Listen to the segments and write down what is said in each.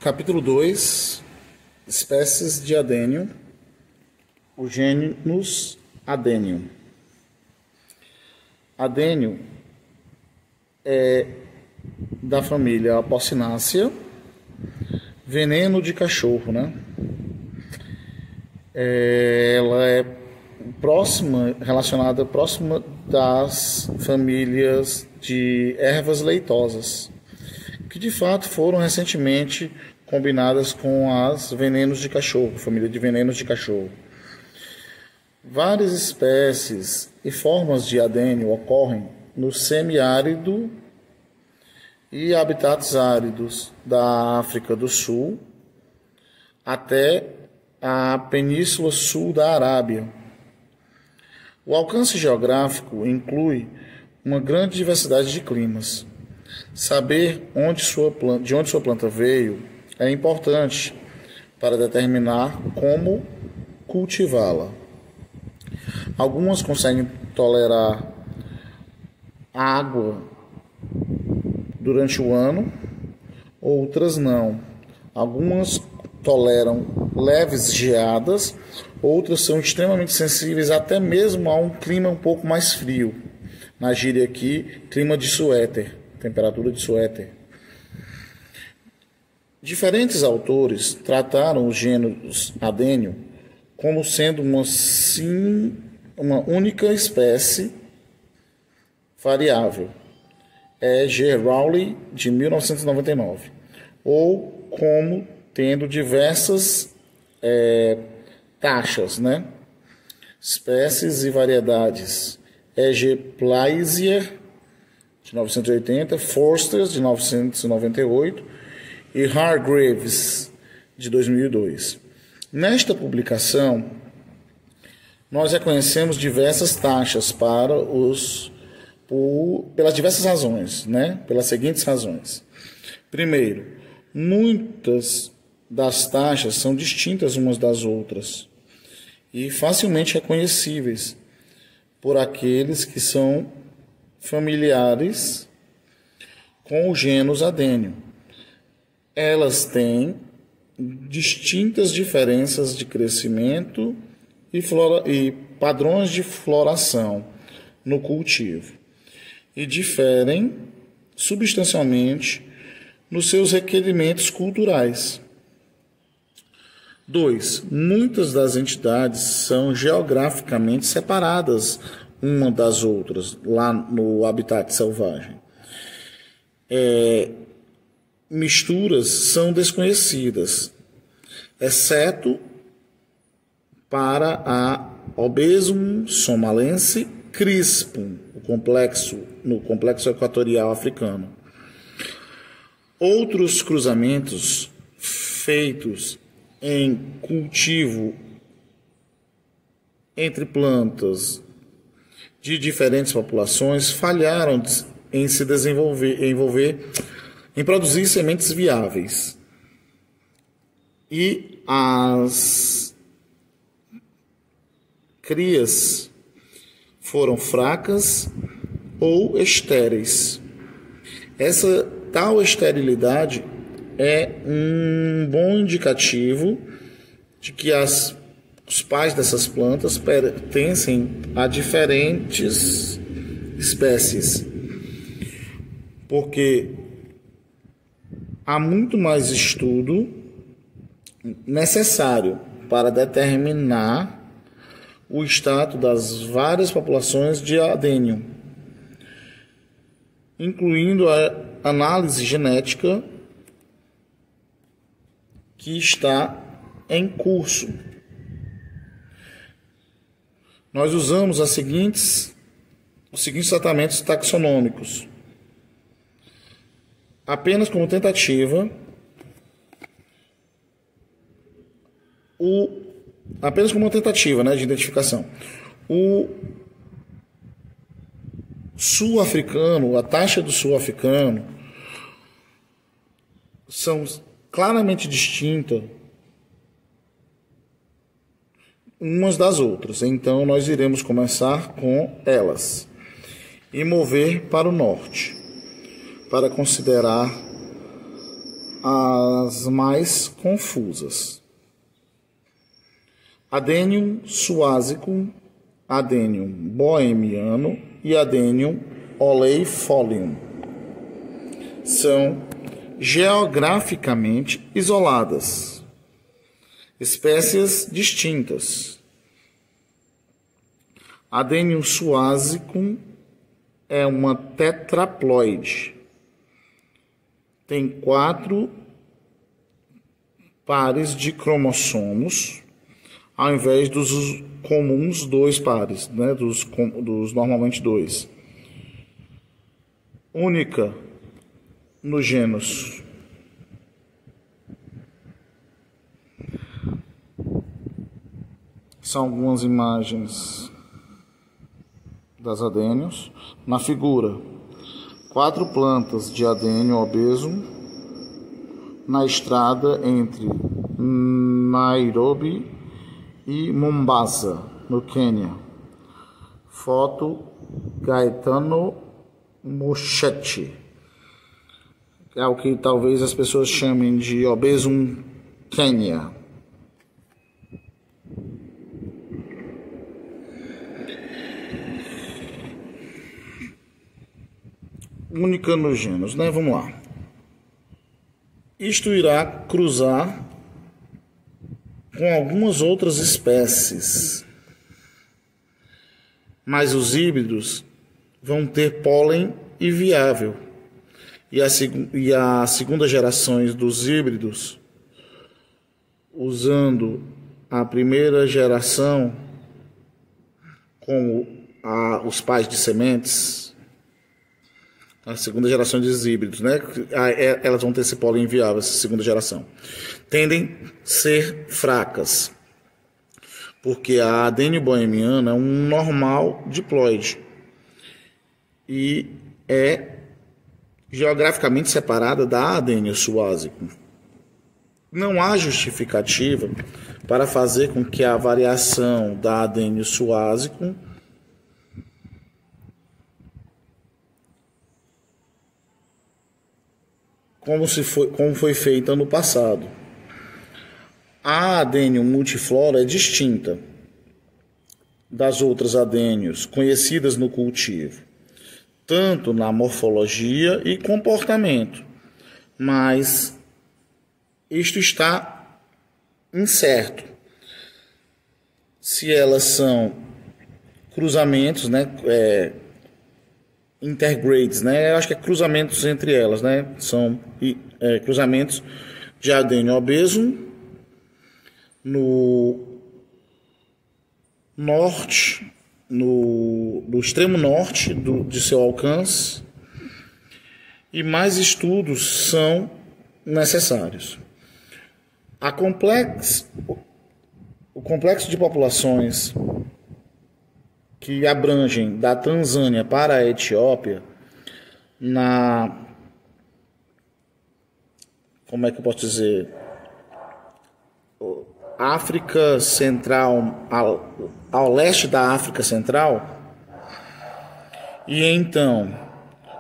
Capítulo 2: Espécies de Adênio. O gênus Adênio. Adênio é da família Apocinácea, veneno de cachorro, né? Ela é relacionada próxima das famílias de ervas leitosas, que de fato foram recentemente combinadas com as venenos de cachorro, família de venenos de cachorro. Várias espécies e formas de adênio ocorrem no semiárido e habitats áridos da África do Sul até a Península Sul da Arábia. O alcance geográfico inclui uma grande diversidade de climas. Saber de onde sua planta veio é importante para determinar como cultivá-la. Algumas conseguem tolerar água durante o ano, outras não. Algumas toleram leves geadas, outras são extremamente sensíveis até mesmo a um clima um pouco mais frio. Na gíria aqui, clima de suéter, temperatura de suéter. Diferentes autores trataram o gênus Adênio como sendo uma única espécie variável. É G. Rowley, de 1999. Ou como tendo diversas taxas, né? Espécies e variedades. É G. Plaisier, de 1980, Forster, de 1998 e Hargreaves, de 2002. Nesta publicação, nós reconhecemos diversas taxas pelas diversas razões, né? Pelas seguintes razões. Primeiro, muitas das taxas são distintas umas das outras e facilmente reconhecíveis por aqueles que são familiares com o gênus Adênio. Elas têm distintas diferenças de crescimento e padrões de floração no cultivo e diferem substancialmente nos seus requerimentos culturais. 2. Muitas das entidades são geograficamente separadas uma das outras lá no habitat selvagem. Misturas são desconhecidas, exceto para a Obesum somalense crispum, no complexo equatorial africano. Outros cruzamentos feitos em cultivo entre plantas de diferentes populações falharam em se em produzir sementes viáveis. E as crias foram fracas ou estéreis. Essa tal esterilidade é um bom indicativo de que os pais dessas plantas pertencem a diferentes espécies, porque há muito mais estudo necessário para determinar o status das várias populações de adênio, incluindo a análise genética que está em curso. Nós usamos os seguintes tratamentos taxonômicos, apenas como tentativa, de identificação. O sul-africano, a taxa do sul-africano, são claramente distintas umas das outras. Então, nós iremos começar com elas e mover para o norte, para considerar as mais confusas: Adenium suassicum, Adenium bohemiano e Adenium oleifolium. São geograficamente isoladas, espécies distintas. Adenium suassicum é uma tetraploide. Tem 4 pares de cromossomos, ao invés dos comuns 2 pares, né? dos normalmente 2. Única no gênus. São algumas imagens das adênios. Na figura, 4 plantas de Adenium obesum na estrada entre Nairobi e Mombasa, no Quênia. Foto Gaetano Moschetti. É o que talvez as pessoas chamem de Obesum Quênia. Única nos gêneros, né? Vamos lá. Isto irá cruzar com algumas outras espécies, mas os híbridos vão ter pólen e viável. E a segunda geração dos híbridos, usando a primeira geração como os pais de sementes, a segunda geração de híbridos, né? Elas vão ter esse pólen inviável, essa segunda geração. Tendem a ser fracas, porque a Adenium bohemiana é um normal diploide e é geograficamente separada da Adenium suassicum. Não há justificativa para fazer com que a variação da Adenium suassicum como foi feita no passado. A Adenium multiflora é distinta das outras adênios conhecidas no cultivo, tanto na morfologia e comportamento, mas isto está incerto. Se elas são cruzamentos, né, intergrades, né, eu acho que é cruzamentos entre elas, né, são cruzamentos de Adenium obesum no norte, no extremo norte de seu alcance, e mais estudos são necessários. O complexo de populações que abrangem da Tanzânia para a Etiópia, como é que eu posso dizer, África Central, ao leste da África Central, e então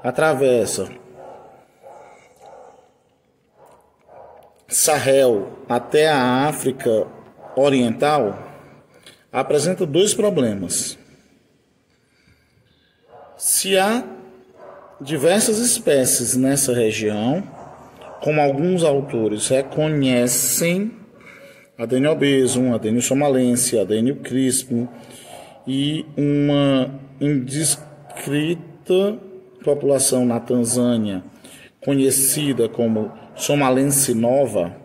atravessa Sahel até a África Oriental, apresenta 2 problemas. Se há diversas espécies nessa região, como alguns autores reconhecem, Adenium obesum, Adenium somalense, Adenium crispum, e uma indiscrita população na Tanzânia, conhecida como Somalense Nova,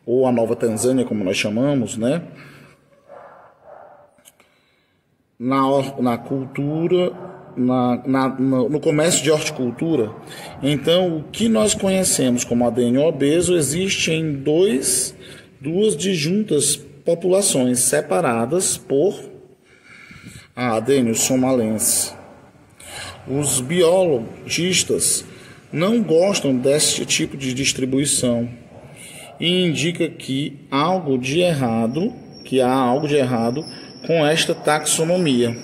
ou a Nova Tanzânia, como nós chamamos, né? Na cultura, no comércio de horticultura. Então, o que nós conhecemos como Adenium obeso existe em duas disjuntas populações separadas por a Adenium somalense. Os biologistas não gostam desse tipo de distribuição e indica que há algo de errado com esta taxonomia.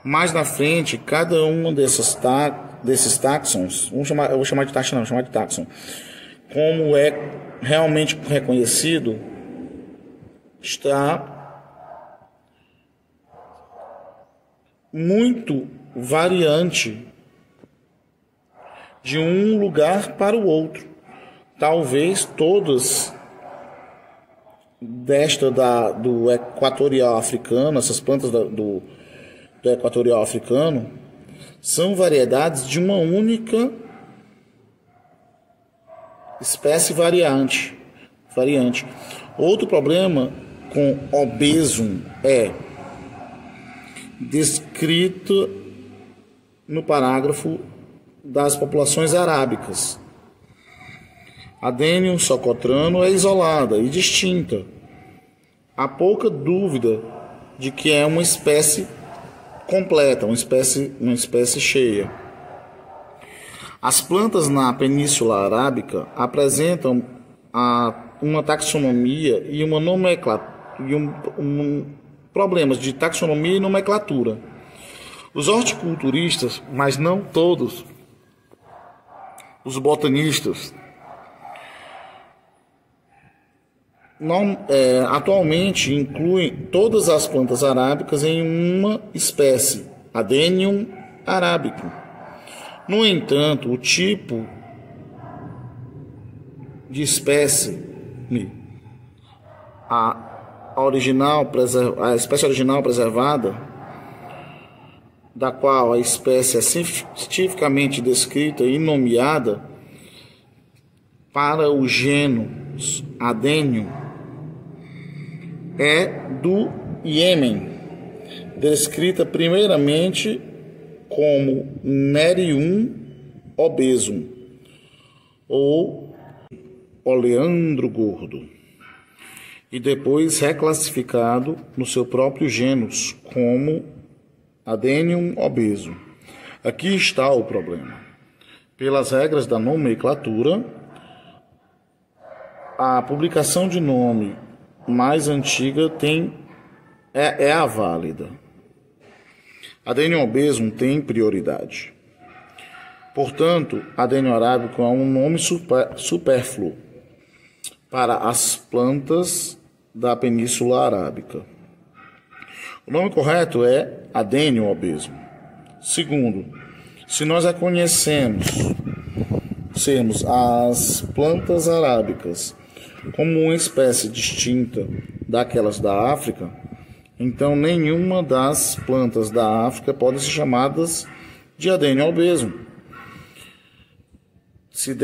Mais na frente, cada uma desses táxons, eu vou chamar de taxon, não, vou chamar de táxon, como é realmente reconhecido, está muito variante de um lugar para o outro. Talvez todas do equatorial africano, essas plantas do equatorial africano, são variedades de uma única espécie variante. Outro problema com obesum é descrito no parágrafo das populações arábicas. Adenium socotrano é isolada e distinta. Há pouca dúvida de que é uma espécie completa, uma espécie cheia. As plantas na Península Arábica apresentam uma taxonomia e uma nomenclatura, problemas de taxonomia e nomenclatura. Os horticulturistas, mas não todos, os botanistas, atualmente incluem todas as plantas arábicas em uma espécie, Adenium arábico. No entanto, o tipo de espécie, a espécie original preservada, da qual a espécie é cientificamente descrita e nomeada para o gênero Adenium, é do Iêmen, descrita primeiramente como Nerium obesum ou oleandro gordo, e depois reclassificado no seu próprio gênus como Adenium obesum. Aqui está o problema. Pelas regras da nomenclatura, a publicação de nome mais antiga é a válida. Adenium obesum tem prioridade. Portanto, Adenium arábico é um nome supérfluo para as plantas da Península Arábica. O nome correto é Adenium obesum. Segundo, se nós reconhecemos as plantas arábicas como uma espécie distinta daquelas da África, então nenhuma das plantas da África pode ser chamadas de Adenium obesum. Se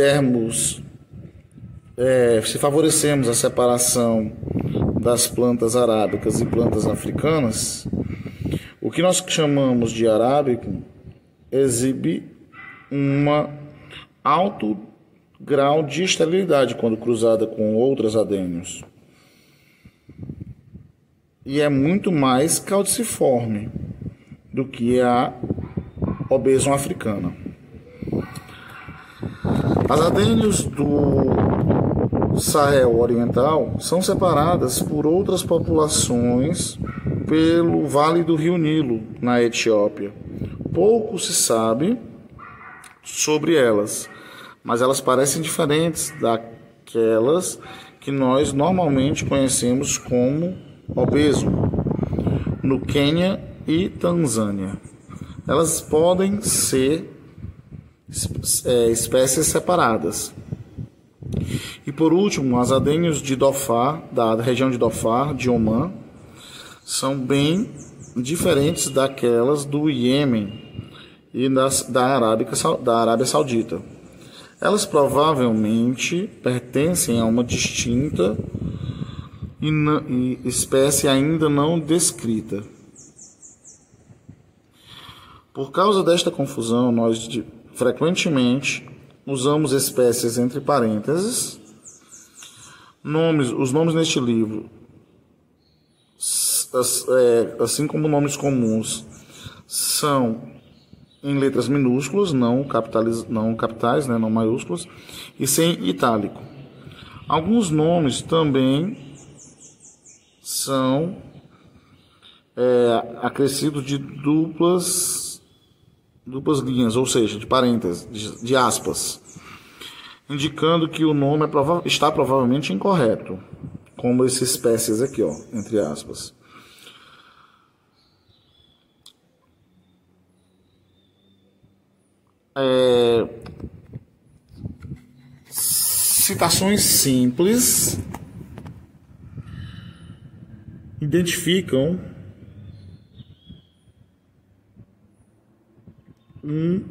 favorecemos a separação das plantas arábicas e plantas africanas, o que nós chamamos de arábico exibe um alto grau de esterilidade quando cruzada com outras adênios, e é muito mais caudiciforme do que a obesum africana. As adênios do Sahel Oriental são separadas por outras populações pelo Vale do Rio Nilo, na Etiópia. Pouco se sabe sobre elas, mas elas parecem diferentes daquelas que nós normalmente conhecemos como obesum, no Quênia e Tanzânia. Elas podem ser espécies separadas. E por último, as adênios de Dhofar, da região de Dhofar, de Omã, são bem diferentes daquelas do Iêmen e da Arábia Saudita. Elas provavelmente pertencem a uma distinta e espécie ainda não descrita. Por causa desta confusão, nós frequentemente usamos espécies entre parênteses. Os nomes neste livro, assim como nomes comuns, são em letras minúsculas, não capitais, não maiúsculas, e sem itálico. Alguns nomes também são acrescidos de duplas duplas linhas, ou seja, de parênteses, de aspas, indicando que o nome está provavelmente incorreto, como essas espécies aqui, ó, entre aspas. Citações simples identificam um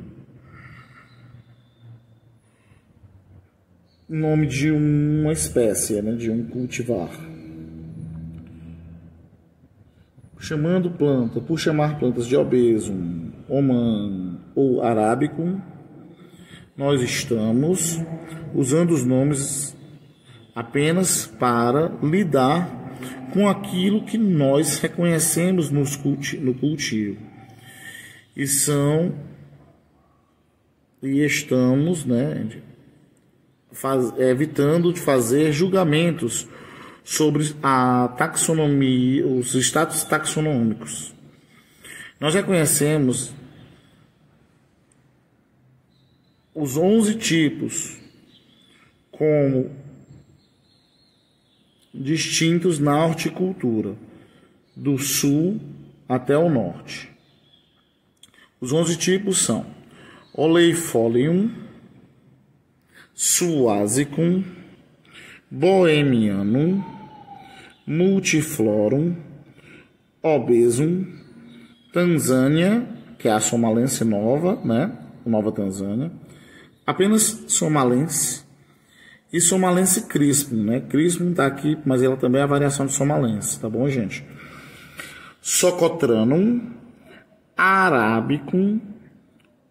nome de uma espécie, né, de um cultivar. Chamando planta, por chamar plantas de obesum, oman ou arabicum, nós estamos usando os nomes apenas para lidar com aquilo que nós reconhecemos no cultivo. E estamos, né, evitando de fazer julgamentos sobre a taxonomia, os status taxonômicos. Nós reconhecemos os 11 tipos como distintos na horticultura, do sul até o norte. Os 11 tipos são Oleifolium, Suazicum, Bohemianum, Multiflorum, Obesum, Tanzânia, que é a somalense nova, né? Nova Tanzânia, apenas somalense, e somalense crispum, né? Crispum tá aqui, mas ela também é a variação de somalense, tá bom, gente? Socotranum, Arabicum,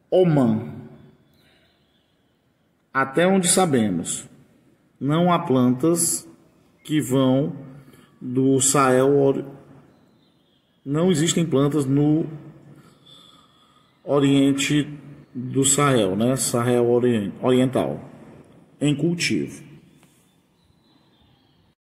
Oman. Até onde sabemos, não há plantas que vão do Sahel, não existem plantas no oriente do Sahel, né? Sahel oriental, em cultivo.